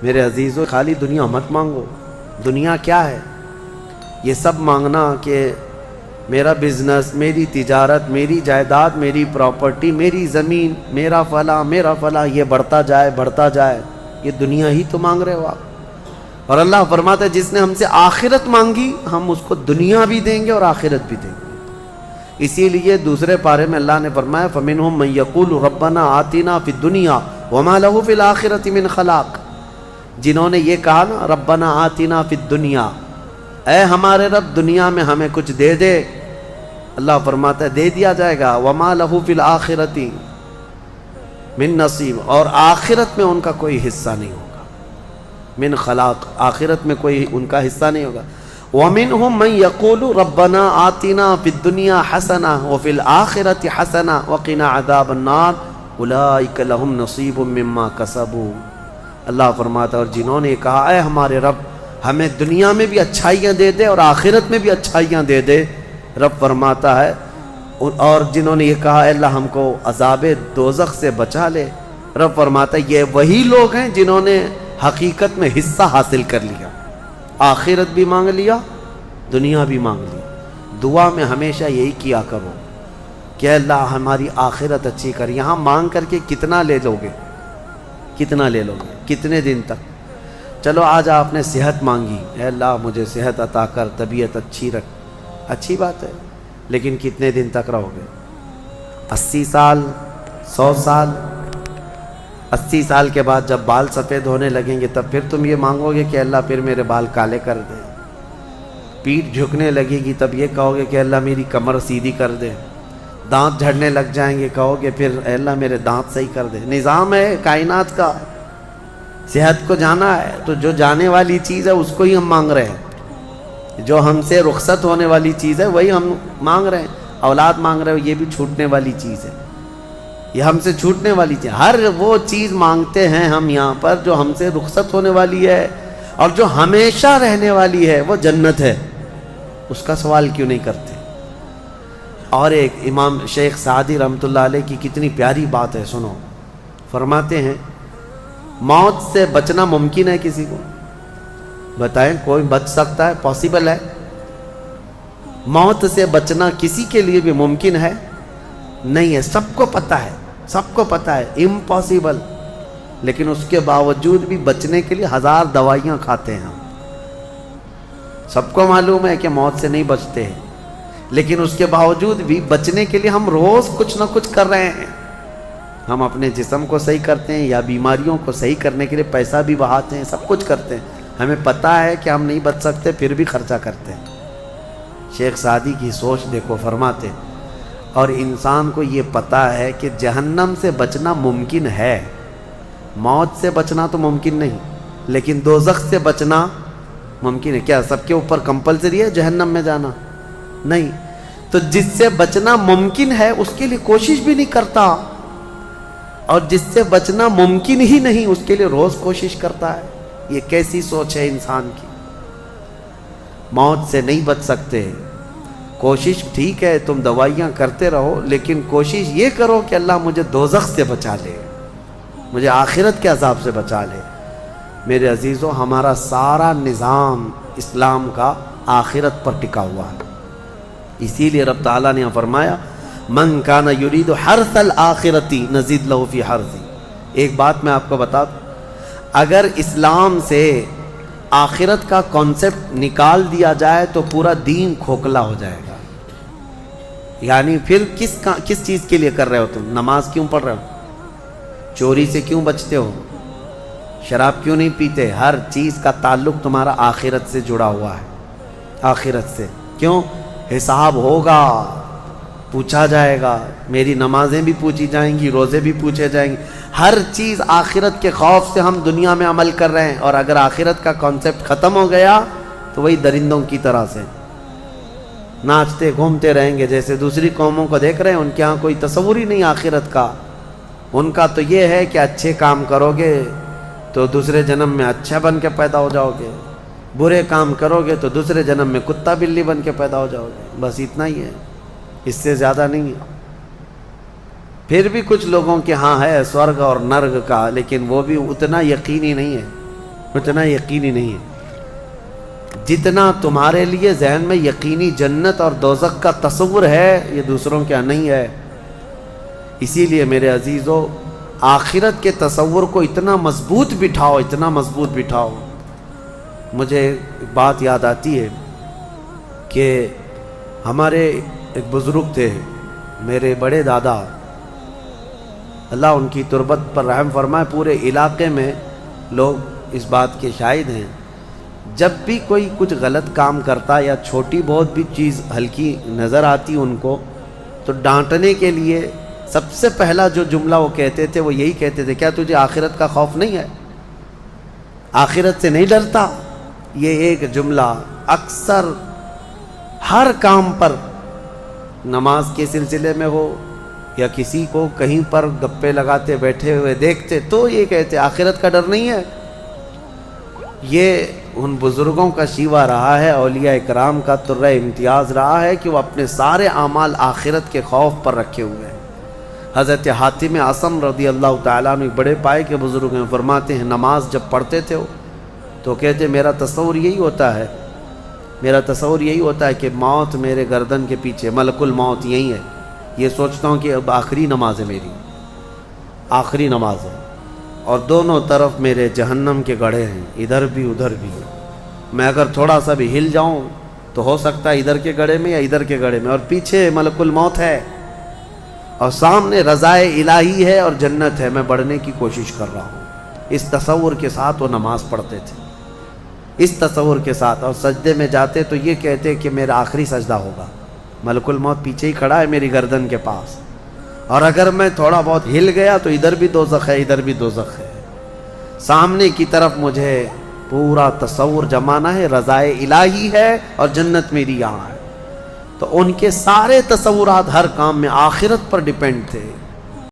میرے عزیزو خالی دنیا مت مانگو. دنیا کیا ہے؟ یہ سب مانگنا کہ میرا بزنس، میری تجارت، میری جائیداد، میری پراپرٹی، میری زمین، میرا فلاں یہ بڑھتا جائے، یہ دنیا ہی تو مانگ رہے ہو آپ. اور اللہ فرماتا ہے جس نے ہم سے آخرت مانگی ہم اس کو دنیا بھی دیں گے اور آخرت بھی دیں گے. اسی لیے دوسرے پارے میں اللہ نے فرمایا فَمِنْهُمْ مَنْ يَقُولُ رَبَّنَا آتِنَا فِي الدُّنْيَا وَمَا لَهُ فِي الْآخِرَةِ مِنْ خَلَاقٍ. جنہوں نے یہ کہا نا ربنا آتنا فی الدنیا، اے ہمارے رب دنیا میں ہمیں کچھ دے دے، اللہ فرماتا ہے دے دیا جائے گا. وما لہ فی الآخرۃ من نصیب، اور آخرت میں ان کا کوئی حصہ نہیں ہوگا. من خلاق، آخرت میں کوئی ان کا حصہ نہیں ہوگا. ومنہم من یقول ربنا آتنا فی الدنیا حسنہ وفی الآخرۃ حسنہ وقنا عذاب النار اولئک لہم نصیب مما کسبوا. اللہ فرماتا ہے اور جنہوں نے کہا اے ہمارے رب ہمیں دنیا میں بھی اچھائیاں دے دے اور آخرت میں بھی اچھائیاں دے دے، رب فرماتا ہے، اور جنہوں نے یہ کہا اے اللہ ہم کو عذاب دوزخ سے بچا لے، رب فرماتا ہے یہ وہی لوگ ہیں جنہوں نے حقیقت میں حصہ حاصل کر لیا، آخرت بھی مانگ لیا، دنیا بھی مانگ لی. دعا میں ہمیشہ یہی کیا کرو کہ اللہ ہماری آخرت اچھی کر. یہاں مانگ کر کے کتنا لے لو گے؟ کتنے دن تک؟ چلو آج آپ نے صحت مانگی، اے اللہ مجھے صحت عطا کر، طبیعت اچھی رکھ، اچھی بات ہے، لیکن کتنے دن تک رہو گے؟ 80 سال، 100 سال؟ 80 سال کے بعد جب بال سفید ہونے لگیں گے تب پھر تم یہ مانگو گے کہ اللہ پھر میرے بال کالے کر دے. پیٹھ جھکنے لگے گی تب یہ کہو گے کہ اللہ میری کمر سیدھی کر دے. دانت جھڑنے لگ جائیں گے کہو گے پھر اے اللہ میرے دانت صحیح کر دے. نظام ہے کائنات کا، صحت کو جانا ہے تو جو جانے والی چیز ہے اس کو ہی ہم مانگ رہے ہیں. جو ہم سے رخصت ہونے والی چیز ہے وہی ہم مانگ رہے ہیں. اولاد مانگ رہے ہو یہ بھی چھوٹنے والی چیز ہے، یہ ہم سے چھوٹنے والی چیز. ہر وہ چیز مانگتے ہیں ہم یہاں پر جو ہم سے رخصت ہونے والی ہے، اور جو ہمیشہ رہنے والی ہے وہ جنت ہے، اس کا سوال کیوں نہیں کرتے؟ اور ایک امام شیخ سعدی رحمۃ اللہ علیہ کی کتنی پیاری بات ہے، سنو. فرماتے ہیں موت سے بچنا ممکن ہے کسی کو؟ بتائیں کوئی بچ سکتا ہے؟ پاسبل ہے؟ موت سے بچنا کسی کے لیے بھی ممکن ہے؟ نہیں ہے. سب کو پتہ ہے امپاسبل. لیکن اس کے باوجود بھی بچنے کے لیے 1000 دوائیاں کھاتے ہیں ہم. سب کو معلوم ہے کہ موت سے نہیں بچتے ہیں، لیکن اس کے باوجود بھی بچنے کے لیے ہم روز کچھ نہ کچھ کر رہے ہیں. ہم اپنے جسم کو صحیح کرتے ہیں یا بیماریوں کو صحیح کرنے کے لیے پیسہ بھی بہاتے ہیں، سب کچھ کرتے ہیں. ہمیں پتہ ہے کہ ہم نہیں بچ سکتے پھر بھی خرچہ کرتے ہیں. شیخ سعدی کی سوچ دیکھو، فرماتے اور انسان کو یہ پتہ ہے کہ جہنم سے بچنا ممکن ہے، موت سے بچنا تو ممکن نہیں، لیکن دوزخ سے بچنا ممکن ہے. کیا سب کے اوپر کمپلسری ہے جہنم میں جانا؟ نہیں. تو جس سے بچنا ممکن ہے اس کے لیے کوشش بھی نہیں کرتا، اور جس سے بچنا ممکن ہی نہیں اس کے لیے روز کوشش کرتا ہے. یہ کیسی سوچ ہے انسان کی؟ موت سے نہیں بچ سکتے، کوشش ٹھیک ہے تم دوائیاں کرتے رہو، لیکن کوشش یہ کرو کہ اللہ مجھے دوزخ سے بچا لے، مجھے آخرت کے عذاب سے بچا لے. میرے عزیزو ہمارا سارا نظام اسلام کا آخرت پر ٹکا ہوا ہے. اسی لیے رب تعالیٰ نے فرمایا من کان یرید حرث الآخرۃ نزید لہ فی حرثہ. ایک بات میں آپ کو بتا دوں، اگر اسلام سے آخرت کا کانسیپٹ نکال دیا جائے تو پورا دین کھوکھلا ہو جائے گا. یعنی پھر کس چیز کے لیے کر رہے ہو تم؟ نماز کیوں پڑھ رہے ہو؟ چوری سے کیوں بچتے ہو؟ شراب کیوں نہیں پیتے؟ ہر چیز کا تعلق تمہارا آخرت سے جڑا ہوا ہے، آخرت سے. کیوں؟ حساب ہوگا، پوچھا جائے گا. میری نمازیں بھی پوچھی جائیں گی، روزے بھی پوچھے جائیں گے. ہر چیز آخرت کے خوف سے ہم دنیا میں عمل کر رہے ہیں، اور اگر آخرت کا کانسیپٹ ختم ہو گیا تو وہی درندوں کی طرح سے ناچتے گھومتے رہیں گے. جیسے دوسری قوموں کو دیکھ رہے ہیں، ان کے ہاں کوئی تصور ہی نہیں آخرت کا. ان کا تو یہ ہے کہ اچھے کام کرو گے تو دوسرے جنم میں اچھا بن کے پیدا ہو جاؤ گے، برے کام کرو گے تو دوسرے جنم میں کتا بلی بن کے پیدا ہو جاؤ گے. بس اتنا ہی ہے، اس سے زیادہ نہیں ہے. پھر بھی کچھ لوگوں کے ہاں ہے سورگ اور نرگ کا، لیکن وہ بھی اتنا یقینی نہیں ہے. اتنا یقینی نہیں ہے جتنا تمہارے لیے ذہن میں یقینی جنت اور دوزخ کا تصور ہے، یہ دوسروں کے نہیں ہے۔ اسی لیے میرے عزیزو، آخرت کے تصور کو اتنا مضبوط بٹھاؤ، اتنا مضبوط بٹھاؤ۔ مجھے ایک بات یاد آتی ہے کہ ہمارے ایک بزرگ تھے، میرے بڑے دادا، اللہ ان کی تربت پر رحم فرمائے، پورے علاقے میں لوگ اس بات کے شاہد ہیں، جب بھی کوئی کچھ غلط کام کرتا یا چھوٹی بہت بھی چیز ہلکی نظر آتی ان کو، تو ڈانٹنے کے لیے سب سے پہلا جو جملہ وہ کہتے تھے وہ یہی کہتے تھے، کیا تجھے آخرت کا خوف نہیں ہے؟ آخرت سے نہیں ڈرتا؟ یہ ایک جملہ اکثر ہر کام پر، نماز کے سلسلے میں ہو یا کسی کو کہیں پر گپے لگاتے بیٹھے ہوئے دیکھتے تو یہ کہتے آخرت کا ڈر نہیں ہے۔ یہ ان بزرگوں کا شیوا رہا ہے، اولیاء اکرام کا طرہ امتیاز رہا ہے کہ وہ اپنے سارے اعمال آخرت کے خوف پر رکھے ہوئے ہیں۔ حضرت حاتم اعصم رضی اللہ تعالیٰ عنہ بڑے پائے کے بزرگ ہیں، فرماتے ہیں نماز جب پڑھتے تھے تو کہتے میرا تصور یہی ہوتا ہے کہ موت میرے گردن کے پیچھے، ملک الموت یہی ہے، یہ سوچتا ہوں کہ اب آخری نماز ہے، میری آخری نماز ہے، اور دونوں طرف میرے جہنم کے گڑھے ہیں، ادھر بھی ادھر بھی، میں اگر تھوڑا سا بھی ہل جاؤں تو ہو سکتا ہے ادھر کے گڑھے میں یا ادھر کے گڑھے میں، اور پیچھے ملک الموت ہے اور سامنے رضائے الہی ہے اور جنت ہے، میں بڑھنے کی کوشش کر رہا ہوں۔ اس تصور کے ساتھ وہ نماز پڑھتے تھے، اس تصور کے ساتھ، اور سجدے میں جاتے تو یہ کہتے کہ میرا آخری سجدہ ہوگا، ملک الموت پیچھے ہی کھڑا ہے میری گردن کے پاس، اور اگر میں تھوڑا بہت ہل گیا تو ادھر بھی دوزخ ہے، ادھر بھی دوزخ ہے، سامنے کی طرف مجھے پورا تصور جمانا ہے، رضائے الہی ہے اور جنت میری یہاں ہے۔ تو ان کے سارے تصورات ہر کام میں آخرت پر ڈیپینڈ تھے۔